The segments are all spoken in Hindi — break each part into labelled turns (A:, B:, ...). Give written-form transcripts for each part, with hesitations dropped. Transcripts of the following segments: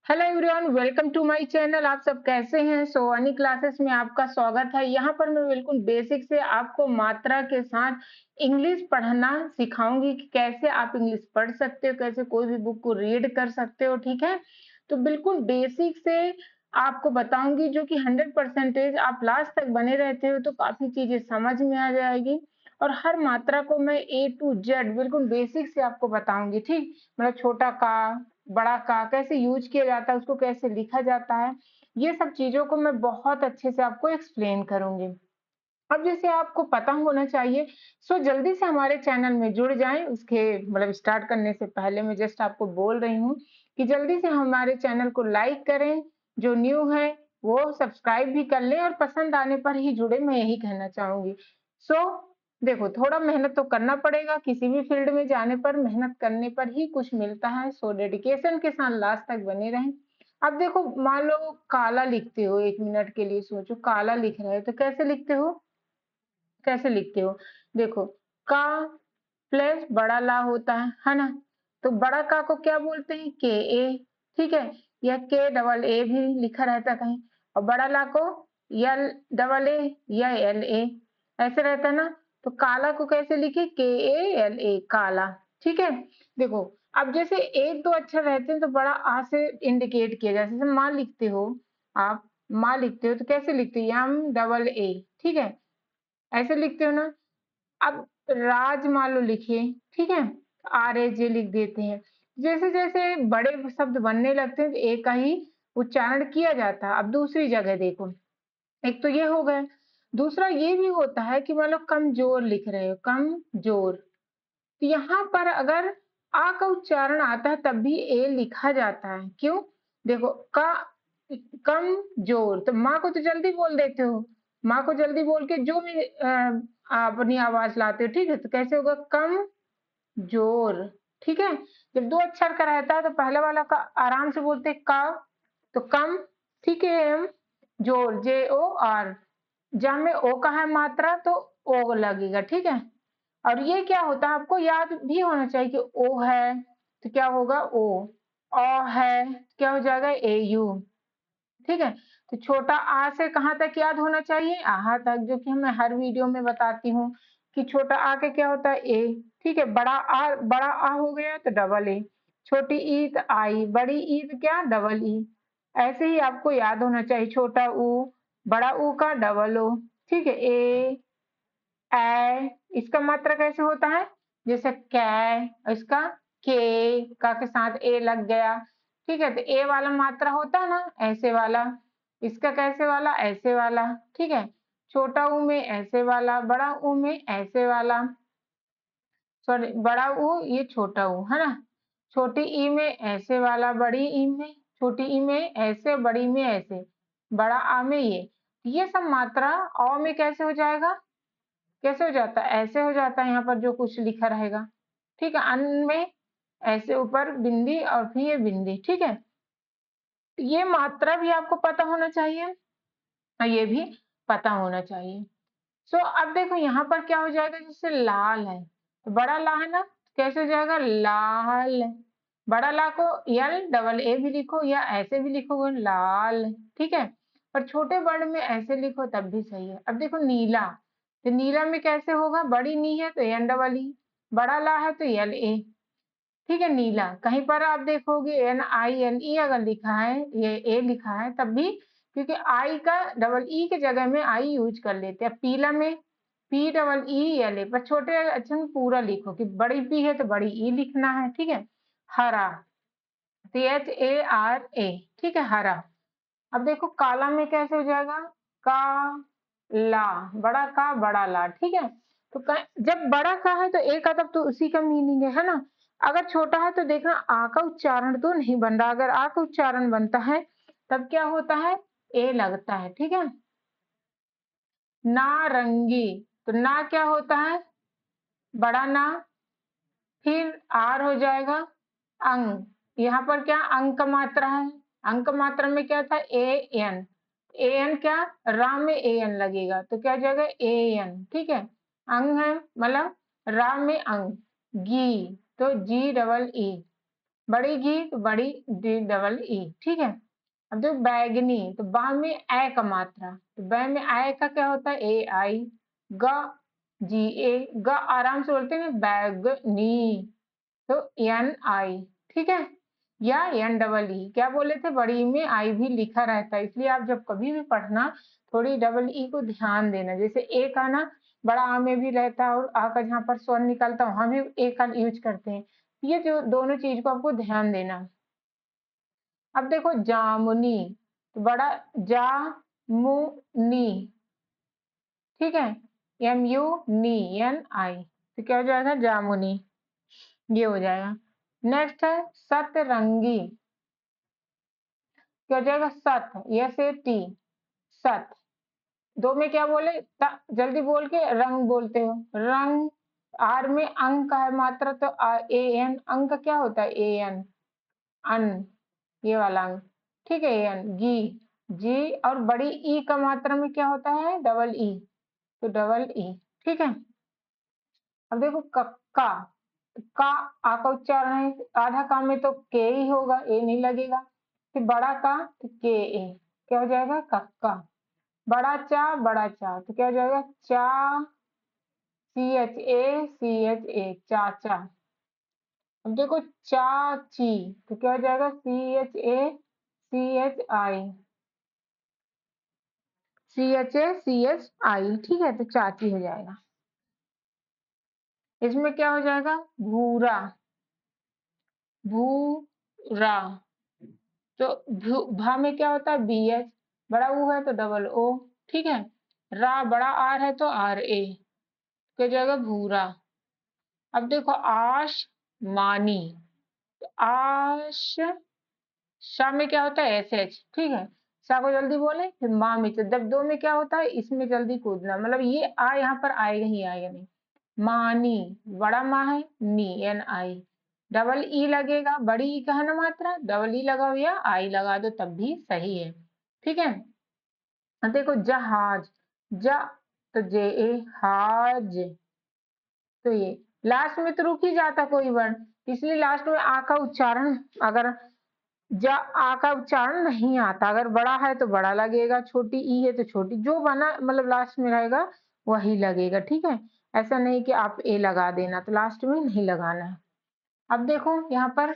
A: Hello everyone, welcome to my channel. आप सब कैसे हैं? अनी क्लासेस में आपका स्वागत है। यहाँ पर मैं बिल्कुल बेसिक से आपको मात्रा के साथ इंग्लिश पढ़ना सिखाऊंगी कि कैसे आप इंग्लिश पढ़ सकते हो, कैसे कोई भी बुक को रीड कर सकते हो। ठीक है, तो बिल्कुल बेसिक से आपको बताऊंगी, जो कि 100% आप लास्ट तक बने रहते हो तो काफी चीजें समझ में आ जाएगी। और हर मात्रा को मैं ए टू जेड बिल्कुल बेसिक से आपको बताऊंगी। ठीक, मतलब छोटा का, बड़ा का कैसे यूज किया जाता है, उसको कैसे लिखा जाता है, ये सब चीजों को मैं बहुत अच्छे से आपको एक्सप्लेन करूंगी। अब जैसे आपको पता होना चाहिए, जल्दी से हमारे चैनल में जुड़ जाएं। उसके मतलब स्टार्ट करने से पहले मैं जस्ट आपको बोल रही हूँ कि जल्दी से हमारे चैनल को लाइक करें, जो न्यू है वो सब्सक्राइब भी कर लें, और पसंद आने पर ही जुड़े, मैं यही कहना चाहूंगी। सो देखो, थोड़ा मेहनत तो करना पड़ेगा, किसी भी फील्ड में जाने पर मेहनत करने पर ही कुछ मिलता है। डेडिकेशन के साथ लास्ट तक बने रहें। अब देखो, मान लो काला लिखते हो, 1 मिनट के लिए सोचो, काला लिख रहे हो तो कैसे लिखते हो? कैसे लिखते हो? देखो, का प्लस बड़ा ला होता है ना? तो बड़ा का को क्या बोलते हैं? के ए। ठीक है, या के डबल ए भी लिखा रहता है कहीं। और बड़ा ला को यल डबल ए या एल ए ऐसे रहता है ना? तो काला को कैसे लिखे? के ए एल ए, काला। ठीक है, देखो, अब जैसे एक दो अक्षर रहते हैं तो बड़ा आ से इंडिकेट किया जाता है। जैसे माँ लिखते हो, आप माँ लिखते हो तो कैसे लिखते हो? यम डबल ए। ठीक है, ऐसे लिखते हो ना? अब राज मान लो लिखिए, ठीक है, आर ए जे लिख देते हैं। जैसे जैसे बड़े शब्द बनने लगते हैं तो एक का ही उच्चारण किया जाता है। अब दूसरी जगह देखो, एक तो ये हो गया, दूसरा ये भी होता है कि मान लो कमजोर लिख रहे हो, कमजोर, तो यहाँ पर अगर आ का उच्चारण आता है तब भी ए लिखा जाता है। क्यों? देखो, का कम जोर, तो माँ को तो जल्दी बोल देते हो, माँ को जल्दी बोल के जो भी अपनी आवाज लाते हो। ठीक है, तो कैसे होगा? कम जोर। ठीक है, जब दो अक्षर का रहता है तो पहले वाला का आराम से बोलते हैं का, तो कम। ठीक है, एम जोर, जे ओ आर, जहाँ में ओ का है मात्रा तो ओ लगेगा। ठीक है, और ये क्या होता है आपको याद भी होना चाहिए कि ओ है तो क्या होगा? ओ। अ है तो क्या हो जाएगा? ए यू। ठीक है, तो छोटा आ से कहाँ तक याद होना चाहिए? आहा तक, जो कि मैं हर वीडियो में बताती हूँ कि छोटा आ के क्या होता है? ए। ठीक है, बड़ा आ हो गया तो डबल ए, छोटी ई तो आई, बड़ी ई तो क्या? Double E. ऐसे ही आपको याद होना चाहिए, छोटा ऊ, बड़ा ऊ का डबल ओ। ठीक है, ए ए, इसका मात्रा कैसे होता है? जैसे कै, इसका के, का के साथ ए लग गया। ठीक है, तो ए वाला मात्रा होता है ना, ऐसे वाला, इसका कैसे वाला? ऐसे वाला। ठीक है, छोटा ऊ में ऐसे वाला, बड़ा ऊ में ऐसे वाला, सॉरी, बड़ा ऊ ये छोटा ऊ है ना, छोटी ई में ऐसे वाला, बड़ी ई में, छोटी ई में ऐसे, बड़ी में ऐसे, बड़ा आ में ये सब मात्रा अ में कैसे हो जाएगा? कैसे हो जाता है? ऐसे हो जाता है, यहाँ पर जो कुछ लिखा रहेगा। ठीक है, अन्न में ऐसे ऊपर बिंदी और फिर ये बिंदी। ठीक है, ये मात्रा भी आपको पता होना चाहिए और ये भी पता होना चाहिए। अब देखो यहाँ पर क्या हो जाएगा? जैसे लाल है तो बड़ा ला है ना, तो कैसे हो जाएगा? लाल। बड़ा ला को यल डबल ए भी लिखो या ऐसे भी लिखोगे, लाल। ठीक है, पर छोटे वर्ड में ऐसे लिखो तब भी सही है। अब देखो नीला, तो नीला में कैसे होगा? बड़ी नी है तो एन डबल ई, बड़ा ला है तो यल ए। ठीक है, नीला कहीं पर आप देखोगे एन आई एन ई अगर लिखा है, ये ए लिखा है तब भी, क्योंकि आई का डबल ई के जगह में आई यूज कर लेते हैं। पीला में P double E L A, पर छोटे अक्षर में पूरा लिखो कि बड़ी पी है तो बड़ी ई लिखना है। ठीक है, हरा, C H A R A. ठीक है, हरा। अब देखो काला में कैसे हो जाएगा? का ला, बड़ा का बड़ा ला। ठीक है, तो जब बड़ा का है तो ए का तब तो उसी का मीनिंग है ना। अगर छोटा है तो देखना आ का उच्चारण तो नहीं बन रहा, अगर आ का उच्चारण बनता है तब क्या होता है? ए लगता है। ठीक है, नारंगी, तो ना क्या होता है? बड़ा ना, फिर आर हो जाएगा अंग, यहाँ पर क्या अंक का मात्रा है? अंक मात्रा में क्या था? ए एन, ए एन क्या? रा में ए एन लगेगा तो क्या हो जाएगा? A N. ठीक है, अंग है मतलब रा में अंग, गी तो जी डबल ई, बड़ी घी तो बड़ी डी डबल ई, ठीक है। अब जो बैगनी, तो बा में ए का मात्रा, तो बै में ए का क्या होता है, ए आई। ग जी ए, ग आराम से बोलते हैं बैगनी, तो एन आई, ठीक है। या एन डबल ई, क्या बोले थे, बड़ी ई में आई भी लिखा रहता है, इसलिए आप जब कभी भी पढ़ना थोड़ी डबल ई को ध्यान देना। जैसे ए का ना बड़ा आ में भी रहता है, और आ का जहाँ पर स्वर निकलता है वहां भी ए का यूज करते हैं। ये जो दोनों चीज को आपको ध्यान देना। अब देखो जामुनी, तो बड़ा जा मु नी, ठीक है। एम यू नी एन आई, तो क्या हो जाएगा, जामुनी, ये हो जाएगा। नेक्स्ट है सतरंगी, क्या हो जाएगा, सत, यस ए टी, सत। दो में क्या बोले, जल्दी बोल के रंग बोलते हो, रंग। आर में अंक का है मात्रा, तो ए एन, अंक का क्या होता है, ए एन, अन, ये वाला अंक, ठीक है, ए एन, गी, जी। और बड़ी ई का मात्रा में क्या होता है, डबल ई, तो डबल ई, ठीक है। अब देखो कक्का, का आ का उच्चारण है, आधा का में तो के ही होगा, ए नहीं लगेगा। फिर बड़ा का, तो के ए, क्या हो जाएगा, कक्का। बड़ा चा, तो क्या हो जाएगा, चा, सी एच ए, चाचा। अब देखो चाची, तो क्या हो जाएगा, C H I, C H I, ठीक है, तो चाची हो जाएगा। इसमें क्या हो जाएगा, भूरा, भूरा, तो भा में क्या होता है, बी एच, बड़ा ऊ है तो डबल ओ, ठीक है। रा बड़ा आर है तो आर ए, क्या जाएगा, भूरा। अब देखो आश मानी, तो आश, शा में क्या होता है, एस एच, ठीक है। शा को जल्दी बोले, फिर माँ में, तो जब दो में क्या होता है, इसमें जल्दी कूदना, मतलब ये आ यहाँ पर आएगा ही आएगा नहीं। मानी, बड़ा माँ है, नी एन आई, डबल ई लगेगा, बड़ी ई का है ना मात्रा, डबल ई लगाओ या आई लगा दो तब भी सही है, ठीक है। अब देखो जहाज, ज, तो जे ए, हाज, तो ये लास्ट में तो रुक ही जाता कोई वर्ण, इसलिए लास्ट में आ का उच्चारण, अगर जा आ का उच्चारण नहीं आता, अगर बड़ा है तो बड़ा लगेगा, छोटी ई है तो छोटी, जो बना मतलब लास्ट में रहेगा वही लगेगा, ठीक है। ऐसा नहीं कि आप ए लगा देना, तो लास्ट में नहीं लगाना है। अब देखो यहाँ पर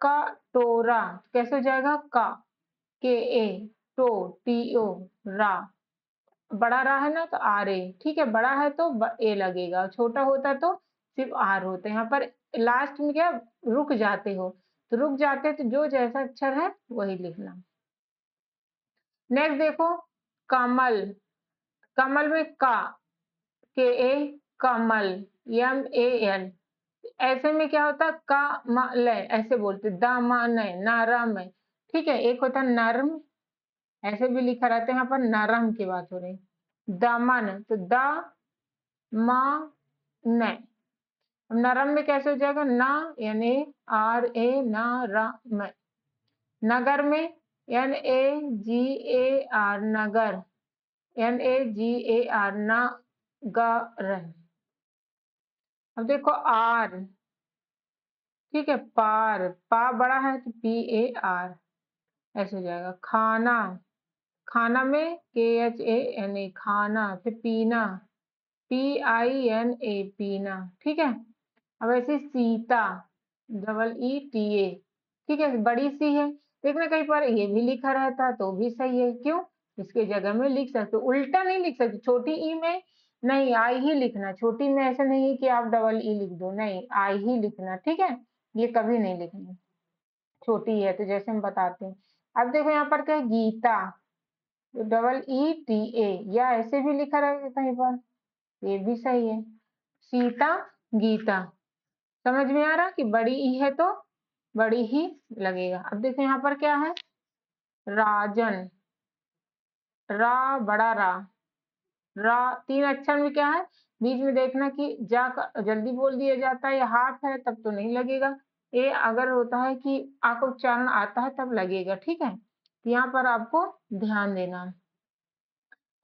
A: कटोरा, कैसे हो जाएगा, का, के ए, टो, टी ओ, रा, बड़ा रा है ना तो आर ए, ठीक है, बड़ा है तो ए लगेगा, छोटा होता तो सिर्फ आर होते। यहाँ पर लास्ट में क्या, रुक जाते हो, तो रुक जाते तो जो जैसा अक्षर है वही लिखना। नेक्स्ट देखो कमल, कमल में का, के ए, कमल, एम ए एल, ऐसे में क्या होता है, का म ल, ऐसे बोलते, द म न, नरम, ठीक है। एक होता है नर्म, ऐसे भी लिखा रहता है, यहाँ पर नरम की बात हो रही। दमन, तो द म न, नरम में कैसे हो जाएगा, ना यानी आर ए, ना रा म। नगर में N A G A R, नगर, N A G A R, नगर। अब देखो आर, ठीक है, पार, पा बड़ा है तो पी ए आर, ऐसे हो जाएगा। खाना, खाना में के एच ए एन ए, खाना, फिर पीना, पी आई एन ए, पीना, ठीक है। अब ऐसे Sita, double E T A, ठीक है, बड़ी सी है, देखना कहीं पर ये भी लिखा रहता तो भी सही है, क्यों, इसके जगह में लिख सकते, उल्टा नहीं लिख सकते, छोटी ई में नहीं, आई ही लिखना, छोटी में ऐसा नहीं है कि आप डबल ई लिख दो, नहीं, आई ही लिखना, ठीक है। ये कभी नहीं लिखना, छोटी है तो जैसे हम बताते हैं। अब देखो यहाँ पर क्या है, गीता, तो डबल ई टी ए, या ऐसे भी लिखा रहेगा कहीं पर, ये भी सही है। सीता, गीता, समझ में आ रहा कि बड़ी ई है तो बड़ी ही लगेगा। अब देखो यहाँ पर क्या है, राजन, रा बड़ा रा, रा, तीन अक्षर में क्या है, बीच में देखना कि जा का जल्दी बोल दिया जाता है या हाथ है तब तो नहीं लगेगा। ए अगर होता है कि आ का उच्चारण आता है तब लगेगा, ठीक है। तो यहाँ पर आपको ध्यान देना।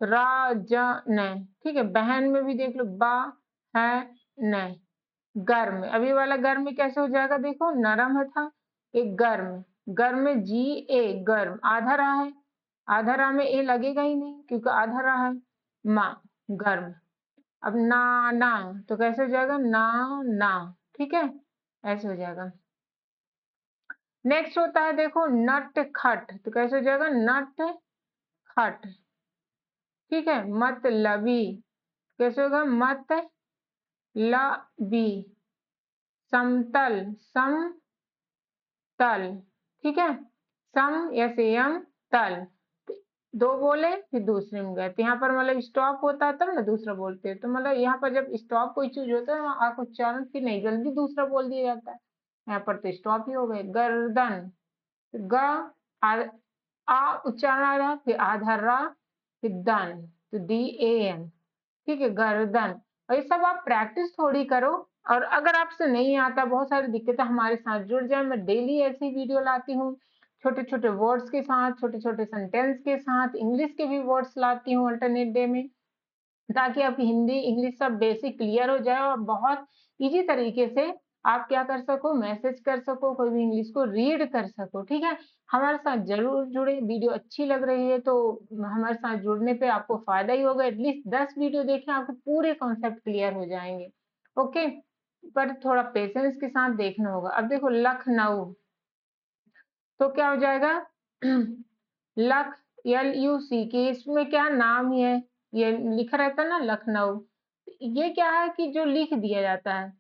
A: राजन, ठीक है, बहन में भी देख लो, बा है न, गर्म, अभी वाला गर्म में कैसे हो जाएगा, देखो नरम है था, एक गर्म, गर्म में जी ए गर्म, आधा रा है, आधा रा में ए लगेगा ही नहीं क्योंकि आधा रा है। मा गर्म। अब ना ना तो कैसे हो जाएगा, ना ना, ठीक है, ऐसे हो जाएगा। नेक्स्ट होता है देखो नट खट, तो कैसे हो जाएगा, नट खट, ठीक है। मतलबी, कैसे होगा, मत लबी। समतल, समतल, ठीक है, सम या सेयम तल, दो बोले फिर दूसरे में गए, तो यहाँ पर मतलब स्टॉप होता है तब ना दूसरा बोलते हैं, तो मतलब यहाँ पर जब स्टॉप कोई चीज होता है आंख उच्चारण की नहीं जल्दी दूसरा बोल दिया जाता है, यहाँ पर तो स्टॉप ही हो गए। गर्दन, ग आ, आ उच्चारण आ रहा, फिर आधा रा, फिर दन, तो डी ए एन, ठीक है, गर्दन। और ये सब आप प्रैक्टिस थोड़ी करो, और अगर आपसे नहीं आता, बहुत सारी दिक्कतें, हमारे साथ जुड़ जाए, मैं डेली ऐसी वीडियो लाती हूँ, छोटे छोटे वर्ड्स के साथ, छोटे छोटे सेंटेंस के साथ, इंग्लिश के भी वर्ड्स लाती हूँ अल्टरनेट डे में, ताकि आपकी हिंदी इंग्लिश सब बेसिक क्लियर हो जाए और बहुत इजी तरीके से आप क्या कर सको, मैसेज कर सको, कोई भी इंग्लिश को रीड कर सको, ठीक है। हमारे साथ जरूर जुड़े, वीडियो अच्छी लग रही है तो हमारे साथ जुड़ने पे आपको फायदा ही होगा, एटलीस्ट 10 वीडियो देखें आपको पूरे कॉन्सेप्ट क्लियर हो जाएंगे, ओके। पर थोड़ा पेशेंस के साथ देखना होगा। अब देखो लखनऊ, तो क्या हो जाएगा लख, एल यू सी के, इसमें क्या नाम ही है, ये लिखा रहता है ना लखनऊ, ये क्या है कि जो लिख दिया जाता है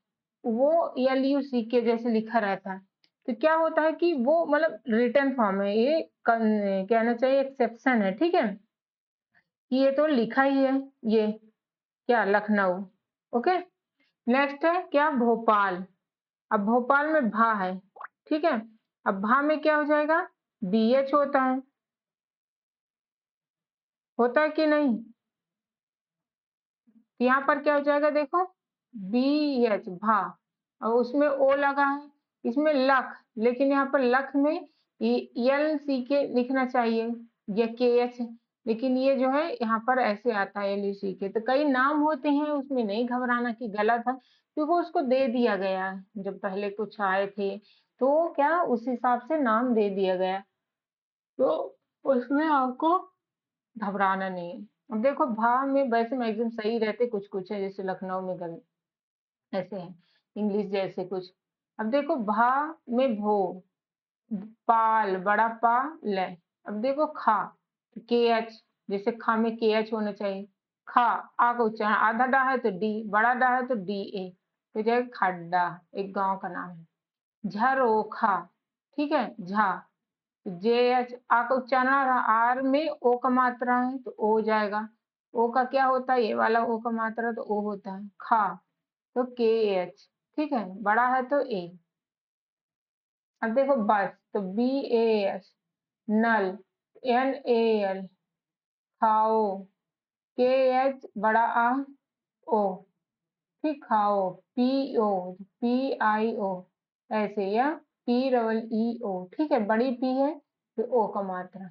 A: वो एल यू सी के जैसे लिखा रहता है, तो क्या होता है कि वो मतलब रिटर्न फॉर्म है, ये कहना चाहिए एक्सेप्शन है, ठीक है, कि ये तो लिखा ही है, ये क्या लखनऊ, ओके। नेक्स्ट है क्या, भोपाल। अब भोपाल में भा है, ठीक है, अब भा में क्या हो जाएगा, बी एच होता है कि नहीं, तो यहाँ पर क्या हो जाएगा देखो, बी एच भा, और उसमें ओ लगा है, इसमें लख, लेकिन यहाँ पर लख में एल सी के लिखना चाहिए या के एच, लेकिन ये जो है यहाँ पर ऐसे आता है एल सी के, तो कई नाम होते हैं उसमें नहीं घबराना कि गलत है, क्योंकि उसको दे दिया गया है, जब पहले कुछ आए थे तो क्या उस हिसाब से नाम दे दिया गया, तो उसमें आपको घबराना नहीं है। अब देखो भा में वैसे मैक्सिमम सही रहते, कुछ कुछ है जैसे लखनऊ में गल ऐसे है, इंग्लिश जैसे कुछ। अब देखो भा में भो, पाल बड़ा पा ले, अब देखो खा, के एच, जैसे खा में के एच होना चाहिए, खा, आ का उच्चारण, आधा डा है तो डी, बड़ा डा है तो डी ए, तो जाएगा खड्डा, एक गांव का नाम है। झरोखा, ठीक है, झा, जे एच, आ का उच्चारण आ रहा, आर में ओ का मात्रा है तो ओ हो जाएगा, ओ का क्या होता है, ये वाला ओ का मात्रा तो ओ होता है। खा तो के एच, ठीक है, बड़ा है तो ए। अब देखो बस, तो B A S, null, N A L, खाओ, के एच बड़ा आ ओ, ठीक, खाओ, पी ओ, पी आई ओ, ऐसे, या पी डबल ई ओ, ठीक है, बड़ी पी है तो ओ का मात्रा।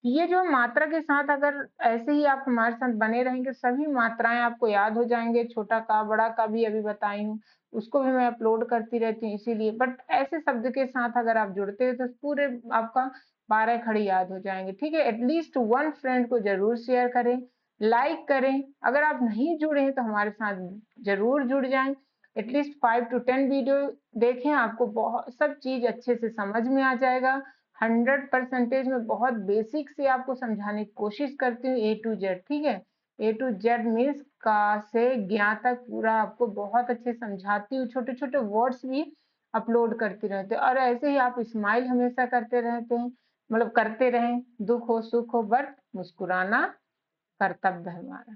A: ये जो मात्रा के साथ अगर ऐसे ही आप हमारे साथ बने रहेंगे, सभी मात्राएं आपको याद हो जाएंगे, छोटा का बड़ा का भी अभी बताई हूँ, उसको भी मैं अपलोड करती रहती हूँ इसीलिए, बट ऐसे शब्द के साथ अगर आप जुड़ते हैं तो पूरे आपका 12 खड़ी याद हो जाएंगे, ठीक है। एटलीस्ट वन फ्रेंड को जरूर शेयर करें, लाइक करें, अगर आप नहीं जुड़े हैं तो हमारे साथ जरूर जुड़ जाएं, एटलीस्ट 5 to 10 वीडियो देखें, आपको बहुत सब चीज अच्छे से समझ में आ जाएगा। 100% में बहुत बेसिक से आपको समझाने की कोशिश करती हूँ, ए टू जेड, ठीक है, ए टू जेड मीन्स का से ज्ञा तक पूरा आपको बहुत अच्छे समझाती हूँ, छोटे छोटे वर्ड्स भी अपलोड करती रहते हैं, और ऐसे ही आप स्माइल हमेशा करते रहते हैं, मतलब करते रहें, दुख हो सुख हो, बट मुस्कुराना कर्तव्य है हमारा।